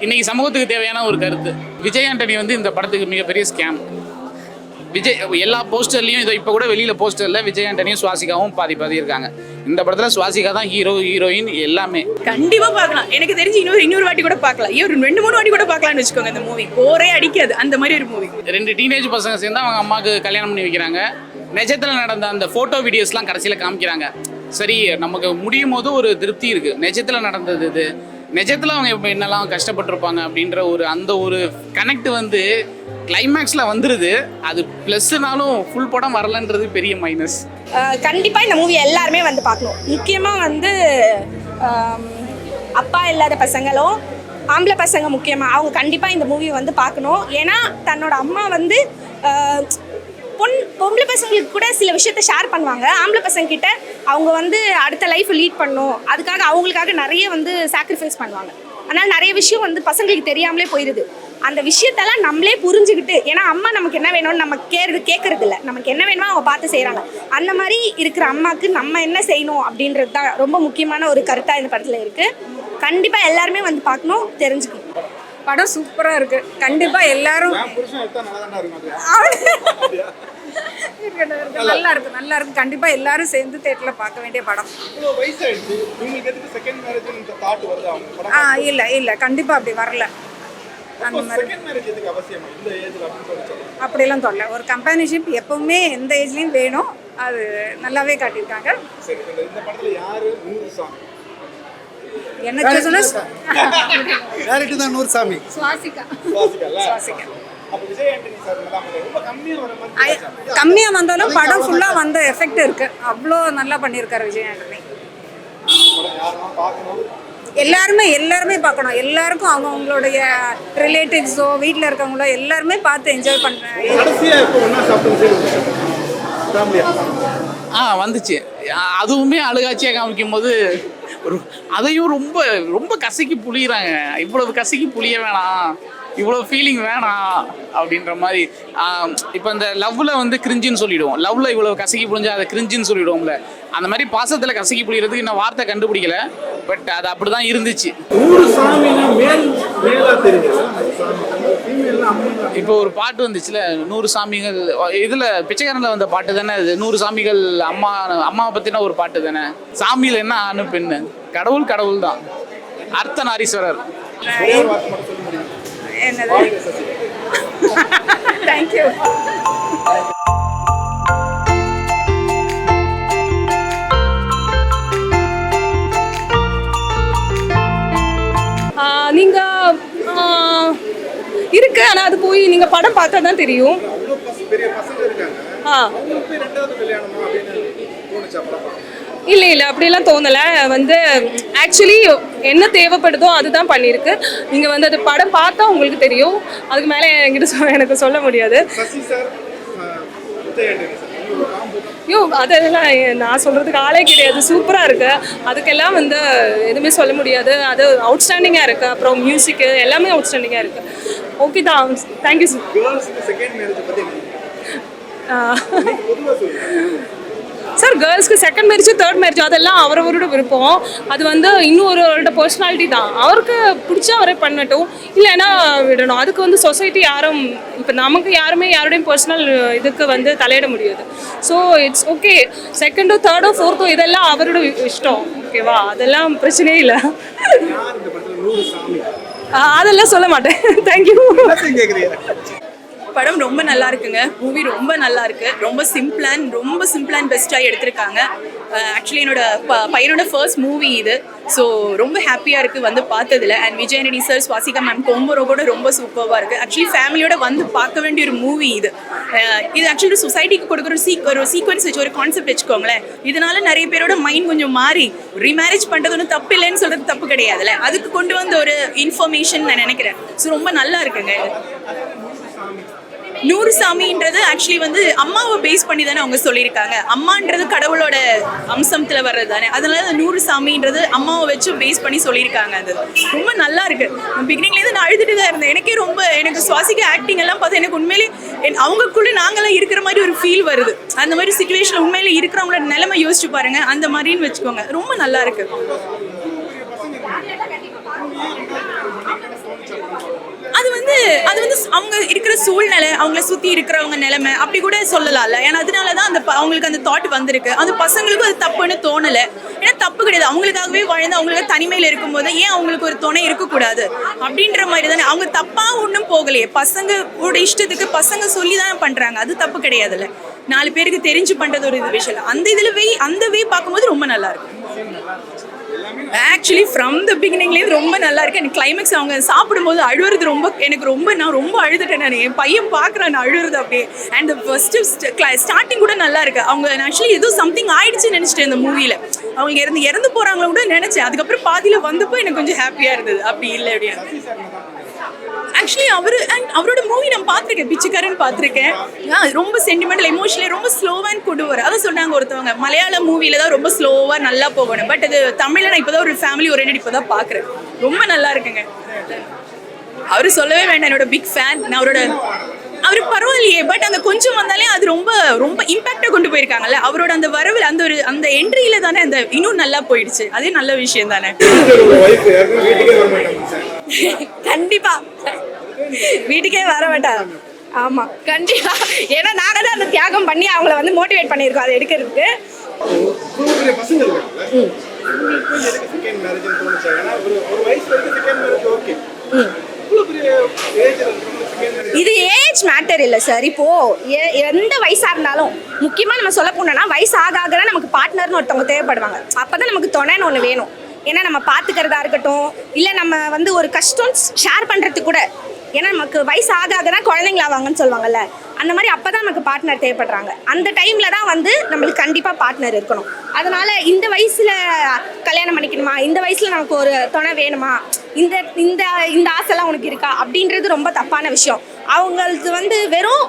இன்னைக்கு சமூகத்துக்கு தேவையான ஒரு கருத்து. விஜய் ஆண்டனி வந்து இந்த படத்துக்கு மிகப்பெரிய ஸ்கேம். விஜய் எல்லா போஸ்டர்லையும் இதை இப்போ கூட வெளியில் போஸ்டரில் விஜய் ஆண்டனியும் சுவாசிகாவும் பாதி இருக்காங்க. இந்த படத்தில் சுவாசிகா தான் ஹீரோ ஹீரோயின் எல்லாமே. கண்டிப்பாக பார்க்கலாம். எனக்கு தெரிஞ்சு இன்னொரு வாட்டி கூட பார்க்கலாம். ஒரு 2-3 வாட்டி கூட பார்க்கலாம்னு வச்சுக்கோங்க. இந்த மூவி போரே அடிக்காது, அந்த மாதிரி ஒரு மூவி. 2 டீனேஜ் பசங்க சேர்ந்து அவங்க அம்மாவுக்கு கல்யாணம் பண்ணி வைக்கிறாங்க. நிஜத்தில் நடந்த அந்த ஃபோட்டோ வீடியோஸ்லாம் கடைசியில் காமிக்கிறாங்க. சரி, நமக்கு முடியும் போது ஒரு திருப்தி இருக்குது. நிஜத்தில் நடந்தது இது, நிஜத்தில் அவங்க இப்போ என்னெல்லாம் கஷ்டப்பட்டிருப்பாங்க அப்படின்ற அந்த ஒரு கனெக்ட் வந்து கிளைமேக்ஸில் வந்துடுது. அது ப்ளஸ்னாலும் ஃபுல் படம் வரலன்றது பெரிய மைனஸ். கண்டிப்பாக இந்த மூவி எல்லாருமே வந்து பார்க்கணும். முக்கியமாக வந்து அப்பா இல்லாத பசங்களும் ஆம்பளை பசங்க முக்கியமாக அவங்க கண்டிப்பாக இந்த மூவி வந்து பார்க்கணும். ஏன்னா தன்னோட அம்மா வந்து பொம்பளை பசங்களுக்கு கூட சில விஷயத்த ஷேர் பண்ணுவாங்க. ஆம்பளை பசங்க கிட்ட அவங்க வந்து அடுத்த லைஃப் லீட் பண்ணணும், அதுக்காக அவங்களுக்காக நிறைய வந்து சாக்ரிஃபைஸ் பண்ணுவாங்க. ஆனால் நிறைய விஷயம் வந்து பசங்களுக்கு தெரியாமலே போயிடுது. அந்த விஷயத்தெல்லாம் நம்மளே புரிஞ்சுக்கிட்டு, ஏன்னா அம்மா நமக்கு என்ன வேணும்னு நம்ம கேட்கறது இல்லை, நமக்கு என்ன வேணுமோ அவங்க பார்த்து செய்கிறாங்க. அந்த மாதிரி இருக்கிற அம்மாவுக்கு நம்ம என்ன செய்யணும் அப்படின்றது தான் ரொம்ப முக்கியமான ஒரு கருத்தாக இந்த படத்தில் இருக்குது. கண்டிப்பாக எல்லாருமே வந்து பார்க்கணும், தெரிஞ்சுக்கணும். படம் சூப்பராக இருக்குது. கண்டிப்பாக எல்லாரும் நல்லா இருக்கு. கண்டிப்பாக எல்லாரும் சேர்ந்து தேட்டரில் பார்க்க வேண்டிய படம். இல்லை கண்டிப்பாக அப்படி வரல. அந்த மாதிரி அப்படிலாம் தொல்லை. ஒரு கம்பெனிஷிப் எப்பவுமே எந்த ஏஜ்லேயும் வேணும். அது நல்லாவே காட்டியிருக்காங்க. எனக்கு சொன்ன கம்மியாக வந்தாலும் படம் ஃபுல்லாக வந்த எஃபெக்ட் இருக்கு. அவ்வளோ நல்லா பண்ணியிருக்காரு விஜய் ஆண்டனி. எல்லாருமே பார்க்கணும். எல்லாருக்கும் அவங்களுடைய ரிலேட்டிவ்ஸோ வீட்டில் இருக்கவங்களோ எல்லாருமே பார்த்து என்ஜாய் பண்ணுறேன். வந்துச்சு. அதுவுமே அழுகாட்சியாக காமிக்கும் போது அதையும் ரொம்ப ரொம்ப கசக்கி புளியிறாங்க. இவ்வளவு கசக்கி புளிய வேணாம், இவ்வளோ ஃபீலிங் வேணாம் அப்படின்ற மாதிரி. இப்போ இந்த லவ்வில் வந்து கிரிஞ்சின்னு சொல்லிவிடுவோம். லவ்வில் இவ்வளோ கசக்கி புழிஞ்சா அதை கிரிஞ்சின்னு சொல்லிவிடுவோம்ல. அந்த மாதிரி பாசத்தில் கசக்கி புளிகிறதுக்கு இன்னும் வார்த்தை கண்டுபிடிக்கல. பட் அது அப்படி தான் இருந்துச்சு. இப்போ ஒரு பாட்டு வந்துச்சுல, 100 சாமிகள். இதில் பிச்சைக்காரனில் வந்த பாட்டு தானே அது. 100 சாமிகள் அம்மாவை பற்றின ஒரு பாட்டு தானே. சாமியில் என்ன ஆணு பெண்ணு, கடவுள் தான். அர்த்தநாரீஸ்வரர். என்னது? தேங்க்யூ. நீங்கள் இருக்கு, ஆனால் அது போய் நீங்கள் படம் பார்த்தா தான் தெரியும். இல்லை அப்படிலாம் தோணலை. வந்து ஆக்சுவலி என்ன தேவைப்படுதோ அதுதான் பண்ணியிருக்கு. நீங்கள் வந்து அது படம் பார்த்தா உங்களுக்கு தெரியும். அதுக்கு மேலே என்கிட்ட எனக்கு சொல்ல முடியாது. அதெல்லாம் நான் சொல்கிறதுக்கு ஆளே கிடையாது. சூப்பராக இருக்குது. அதுக்கெல்லாம் வந்து எதுவுமே சொல்ல முடியாது. அது அவுட்ஸ்டாண்டிங்காக இருக்குது. அப்புறம் மியூசிக்கு எல்லாமே அவுட்ஸ்டாண்டிங்காக இருக்குது. ஓகே தான். Thank you sir. கேர்ள்ஸ்க்கு செகண்ட் மேரேஜ், தேர்ட் மேரேஜ் அதெல்லாம் அவரோட விருப்பம். அது வந்து இன்னொருவரோட பர்சனாலிட்டி தான். அவருக்கு பிடிச்சா அவரே பண்ணட்டும், இல்லைன்னா விடணும். அதுக்கு வந்து சொசைட்டி யாரும் இப்போ நமக்கு யாருடையும் பர்சனல் இதுக்கு வந்து தலையிட முடியாது. So it's okay. செகண்டோ தேர்டோ ஃபோர்த்தோ இதெல்லாம் அவரோட இஷ்டம். ஓகேவா? அதெல்லாம் பிரச்சனையே இல்லை. அதெல்லாம் சொல்ல மாட்டேன். தேங்க்யூ. படம் ரொம்ப நல்லா இருக்குங்க. மூவி ரொம்ப நல்லா இருக்கு. ரொம்ப சிம்பிள் அண்ட் பெஸ்ட்டாக எடுத்திருக்காங்க. ஆக்சுவலி என்னோட பையனோட ஃபர்ஸ்ட் மூவி இது. ஸோ ரொம்ப ஹாப்பியாக இருக்குது வந்து பார்த்ததில். And Vijay Antony sir, Swasika ma'am கோம்பரோ கூட ரொம்ப சூப்பராக இருக்குது. ஆக்சுவலி ஃபேமிலியோட வந்து பார்க்க வேண்டிய ஒரு மூவி இது. இது ஆக்சுவலி சொசைட்டிக்கு கொடுக்குற ஒரு சீக்வன்ஸ் வச்சு ஒரு கான்செப்ட் வச்சுக்கோங்களேன். இதனால நிறைய பேரோட மைண்ட் கொஞ்சம் மாறி ரீமேரேஜ் பண்ணுறது ஒன்றும் தப்பு இல்லைன்னு சொல்கிறது தப்பு கிடையாதுல்ல. அதுக்கு கொண்டு வந்த ஒரு இன்ஃபர்மேஷன் நான் நினைக்கிறேன். ஸோ ரொம்ப நல்லா இருக்குங்க. 100 சாமின்றது ஆக்சுவலி வந்து அம்மாவை பேஸ் பண்ணி தானே அவங்க சொல்லியிருக்காங்க. அம்மான்றது கடவுளோட அம்சத்தில் வர்றது தானே. அதனால 100 சாமின்றது அம்மாவை வச்சு பேஸ் பண்ணி சொல்லியிருக்காங்க. அது ரொம்ப நல்லா இருக்கு. பிகினிங்லேருந்து நான் அழுதுட்டு தான் இருந்தேன். எனக்கு சுவாசிக்க ஆக்டிங் எல்லாம் பார்த்து எனக்கு உண்மையிலே அவங்களுக்குள்ள நாங்களாம் இருக்கிற மாதிரி ஒரு ஃபீல் வருது. அந்த மாதிரி சுச்சுவேஷன் உண்மையிலே இருக்கிறவங்களோட நிலைமை யோசிச்சு பாருங்க. அந்த மாதிரின்னு வச்சுக்கோங்க. ரொம்ப நல்லா இருக்கு. அவங்க இருக்கிற சூழ்நிலை, அவங்கள சுற்றி இருக்கிறவங்க நிலைமை அப்படி கூட சொல்லலாம்ல. ஏன்னா அதனால தான் அவங்களுக்கு அந்த தாட் வந்திருக்கு. அந்த பசங்களுக்கும் அது தப்புன்னு தோணலை. ஏன்னா தப்பு கிடையாது, அவங்களுக்காகவே வாழ்ந்து அவங்களுக்கு தனிமையில் இருக்கும்போது ஏன் அவங்களுக்கு ஒரு துணை இருக்கக்கூடாது அப்படின்ற மாதிரி தானே. அவங்க தப்பாக ஒன்றும் போகலையே, பசங்களோட இஷ்டத்துக்கு பசங்க சொல்லி தானே பண்ணுறாங்க, அது தப்பு கிடையாதுல்ல. 4 பேருக்கு தெரிஞ்சு பண்ணுறது ஒரு இது விஷயம். அந்த வே பார்க்கும்போது ரொம்ப நல்லா இருக்கு. ஆக்சுவலி ஃப்ரம் த பிகினிங்லேருந்து ரொம்ப நல்லா இருக்கு. எனக்கு கிளைமேக்ஸ் அவங்க சாப்பிடும்போது அழுவுறது நான் ரொம்ப அழுதுட்டேன். நான் என் பையன் பார்க்குறேன் நான் அழுவுறது அப்படியே. அண்ட் ஃபர்ஸ்ட் ஸ்டார்டிங் கூட நல்லா இருக்கு. அவங்க ஆக்சுவலி ஏதோ சம்திங் ஆயிடுச்சுன்னு நினச்சிட்டேன் இந்த மூவியில். அவங்க இறந்து போகிறாங்களோ கூட நினச்சேன். அதுக்கப்புறம் பாதியில் வந்தப்போ எனக்கு கொஞ்சம் ஹாப்பியாக இருந்தது. அப்படி இல்லை அப்படின்னு. ஆக்சுவலி அவரோட மூவி நான் பார்த்துருக்கேன், பிச்சைக்காரன் பார்த்துருக்கேன். ரொம்ப சென்டிமெண்டல் எமோஷனலி ரொம்ப ஸ்லோவாக கொண்டு வர. அதை சொன்னாங்க ஒருத்தவங்க, மலையாள மூவியில் தான் ரொம்ப ஸ்லோவாக நல்லா போகணும். பட் அது தமிழில் நான் இப்போ தான் ஒரு ஃபேமிலி ஓரியன்டட் இப்போ தான் பார்க்குறேன். ரொம்ப நல்லா இருக்குங்க. அவர் சொல்லவே வேண்டாம், என்னோட பிக் ஃபேன். நான் அவர் பரவாயில்லையே, பட் அந்த கொஞ்சம் வந்தாலே அது ரொம்ப ரொம்ப இம்பாக்டாக கொண்டு போயிருக்காங்கல்ல. அவரோட அந்த வரவில் அந்த என்ட்ரியில தானே அந்த இன்னும் நல்லா போயிடுச்சு. அதே நல்ல விஷயம் தானே. கண்டிப்பா வீட்டுக்கே வர மாட்டாங்க. ஆமா கண்டிப்பா. ஏன்னா நாங்க தான் அந்த தியாகம் பண்ணி அவங்கள வந்து மோட்டிவேட் பண்ணியிருக்கோம் அதை எடுக்கிறதுக்கு. இது ஏஜ் மேட்டர் இல்லை சார். இப்போ எந்த வயசா இருந்தாலும் முக்கியமா நம்ம சொல்ல போனோம்னா வயசு ஆக நமக்கு பார்ட்னர்னு ஒருத்தவங்க தேவைப்படுவாங்க. அப்பதான் நமக்கு துணைன்னு ஒன்று வேணும். ஏன்னா நம்ம பார்த்துக்கிறதா இருக்கட்டும், இல்லை நம்ம வந்து ஒரு கஷ்டம் ஷேர் பண்ணுறதுக்கு கூட. ஏன்னா நமக்கு வயசு ஆக தான் குழந்தைங்களாவாங்கன்னு சொல்லுவாங்கல்ல, அந்த மாதிரி அப்போ தான் நமக்கு பார்ட்னர் தேவைப்படுறாங்க. அந்த டைமில் தான் வந்து நம்மளுக்கு கண்டிப்பாக பார்ட்னர் இருக்கணும். அதனால் இந்த வயசில் கல்யாணம் பண்ணிக்கணுமா, இந்த வயசில் நமக்கு ஒரு துணை வேணுமா, இந்த இந்த இந்த ஆசைலாம் உனக்கு இருக்கா அப்படின்றது ரொம்ப தப்பான விஷயம். அவங்களுக்கு வந்து வெறும்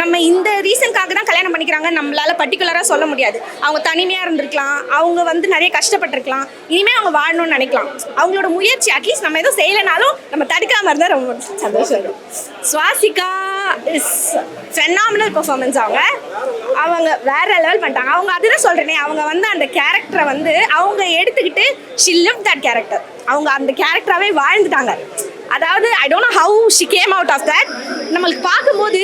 நம்ம இந்த ரீசனுக்காக தான் கல்யாணம் பண்ணிக்கிறாங்க நம்மளால பர்டிகுலராக சொல்ல முடியாது. அவங்க தனிமையாக இருந்திருக்கலாம், அவங்க வந்து நிறைய கஷ்டப்பட்டிருக்கலாம், இனிமேல் அவங்க வாழணும்னு நினைக்கலாம். அவங்களோட முயற்சி அட்லீஸ்ட் நம்ம எதுவும் செய்யலைனாலும் நம்ம தடுக்காமல் இருந்தால் ரொம்ப சந்தோஷம். Swasika is phenomenal performance. அவங்க வேற லெவல் பண்ணிட்டாங்க. அவங்க அதுதான் சொல்கிறேனே, அவங்க வந்து அந்த கேரக்டரை வந்து அவங்க எடுத்துக்கிட்டு ஷி லிவ்ட் தட் கேரக்டர். அவங்க அந்த கேரக்டராகவே வாழ்ந்துட்டாங்க. அதாவது I don't know how she came out of that. நம்மளுக்கு பார்க்கும்போது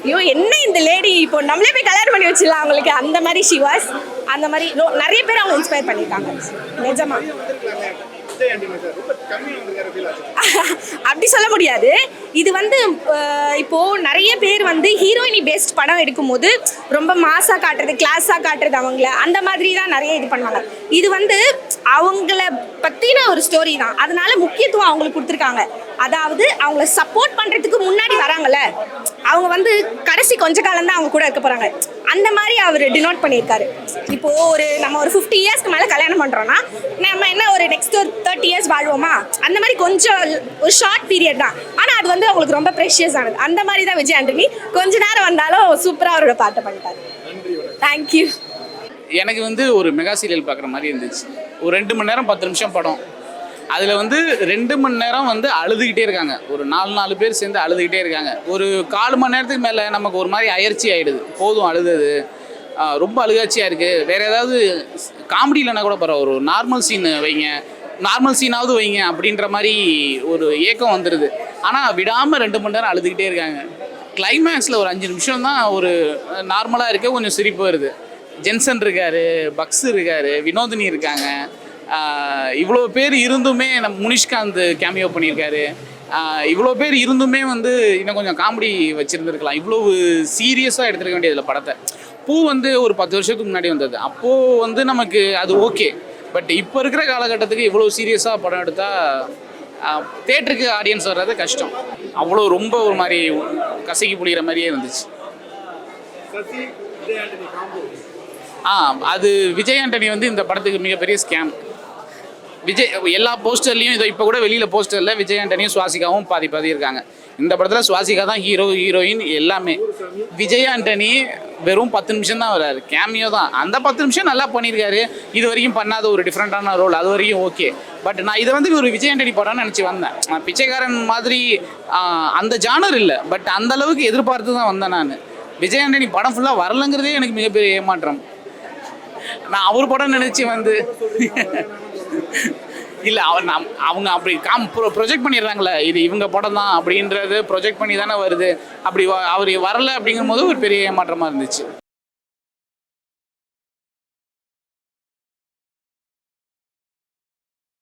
ஐயோ என்ன இந்த லேடி, இப்போ நம்மளே போய் கல்யாணம் பண்ணி வச்சிடலாம் அவங்களுக்கு, அந்த மாதிரி ஷி வாஸ். அந்த மாதிரி நிறைய பேர் அவங்க இன்ஸ்பயர் பண்ணியிருக்காங்க நிஜமா. அப்படி சொல்ல முடியாது. இது வந்து இப்போ நிறைய பேர் வந்து ஹீரோயினி பேஸ்ட் படம் எடுக்கும்போது ரொம்ப மாசா காட்டுறது, கிளாஸா காட்டுறது, அவங்கள அந்த மாதிரி தான் நிறைய இது பண்ணுவாங்க. இது வந்து அவங்கள பத்தின ஒரு ஸ்டோரி தான், அதனால முக்கியத்துவம் அவங்களுக்கு கொடுத்துருக்காங்க. அதாவது அவங்கள சப்போர்ட் பண்றதுக்கு முன்னாடி வராங்கல்ல, அவங்க வந்து கடைசி கொஞ்ச காலம் தான் அவங்க கூட இருக்க போறாங்க. அந்த மாதிரி அவர் டினோட் பண்ணியிருக்காரு. இப்போ நம்ம ஒரு 50 இயர்ஸ்க்கு மேலே கல்யாணம் பண்றோம்னா நம்ம என்ன ஒரு நெக்ஸ்ட் ஒரு 30 இயர்ஸ் வாழ்வோமா, அந்த மாதிரி கொஞ்சம் ஒரு ஷார்ட் பீரியட் தான். ஆனால் அது வந்து அவங்களுக்கு ரொம்ப ப்ரெஷியஸ் ஆனது. அந்த மாதிரி தான் விஜய் ஆண்டனி கொஞ்ச நேரம் வந்தாலும் சூப்பராக அவரோட பாட்டை பண்ணிட்டாரு. தேங்க்யூ. எனக்கு வந்து ஒரு மெகா சீரியல் பார்க்குற மாதிரி இருந்துச்சு. ஒரு 2 மணி நேரம் 10 நிமிஷம் படம். அதில் வந்து 2 மணி நேரம் வந்து அழுதுகிட்டே இருக்காங்க. ஒரு 4 பேர் சேர்ந்து அழுதுகிட்டே இருக்காங்க. ஒரு 4 மணி நேரத்துக்கு மேலே நமக்கு ஒரு மாதிரி அயற்சி ஆகிடுது. போதும் அழுதது, ரொம்ப அழுகாட்சியாக இருக்குது. வேறு ஏதாவது காமெடி இல்லைன்னா கூட பரவாயில்ல, ஒரு நார்மல் சீன் வைங்க, நார்மல் சீனாவது வைங்க அப்படின்ற மாதிரி ஒரு ஏக்கம் வந்துடுது. ஆனால் விடாமல் 2 மணி நேரம் அழுதுகிட்டே இருக்காங்க. கிளைமேக்ஸில் ஒரு 5 நிமிஷம் தான் ஒரு நார்மலாக இருக்குது, கொஞ்சம் சிரிப்பு வருது. ஜென்சன் இருக்கார், பக்ஸ் இருக்கார், வினோதினி இருக்காங்க. இவ்வளோ பேர் இருந்துமே நம்ம முனிஷ்காந்த் கேமியோ பண்ணியிருக்காரு. இவ்வளோ பேர் இருந்துமே வந்து இன்னும் கொஞ்சம் காமெடி வச்சுருந்துருக்கலாம். இவ்வளோ சீரியஸாக எடுத்துருக்க வேண்டியதில்லை படத்தை. பூ வந்து ஒரு 10 வருஷத்துக்கு முன்னாடி வந்தது, அப்போது வந்து நமக்கு அது ஓகே. பட் இப்போ இருக்கிற காலகட்டத்துக்கு இவ்வளோ சீரியஸாக படம் எடுத்தால் தேட்டருக்கு ஆடியன்ஸ் வர்றது கஷ்டம். அவ்வளோ ரொம்ப ஒரு மாதிரி கசக்கி புளிகிற மாதிரியே இருந்துச்சு. அது விஜய் ஆண்டனி வந்து இந்த படத்துக்கு மிகப்பெரிய ஸ்கேம். விஜய் எல்லா போஸ்டர்லையும் இதை இப்போ கூட வெளியில் போஸ்டரில் விஜய் ஆண்டனியும் சுவாசிகாவும் பாதி இருக்காங்க. இந்த படத்தில் சுவாசிகா தான் ஹீரோயின் எல்லாமே. விஜய் ஆண்டனி வெறும் 10 நிமிஷம் தான் வராரு, கேமியோ தான். அந்த 10 நிமிஷம் நல்லா பண்ணியிருக்காரு. இது வரைக்கும் பண்ணாத ஒரு டிஃப்ரெண்ட்டான ரோல், அது வரைக்கும் ஓகே. பட் நான் இதை வந்து ஒரு விஜய் ஆண்டனி படம்னு நினச்சி வந்தேன். பிச்சைக்காரன் மாதிரி அந்த ஜானர் இல்லை, பட் அந்த அளவுக்கு எதிர்பார்த்து தான் வந்தேன் நான். விஜய் ஆண்டனி படம் ஃபுல்லாக வரலங்கிறதே எனக்கு மிகப்பெரிய ஏமாற்றம். நான் அவர் படம் நினச்சி வந்து இல்லை அவங்க அப்படி ப்ரொஜெக்ட் பண்ணிடுறாங்களே இது இவங்க படம் தான் அப்படின்றது ப்ரொஜெக்ட் பண்ணி தானே வருது. அப்படி அவர் வரல அப்படிங்கும்போது ஒரு பெரிய ஏமாற்றமாக இருந்துச்சு.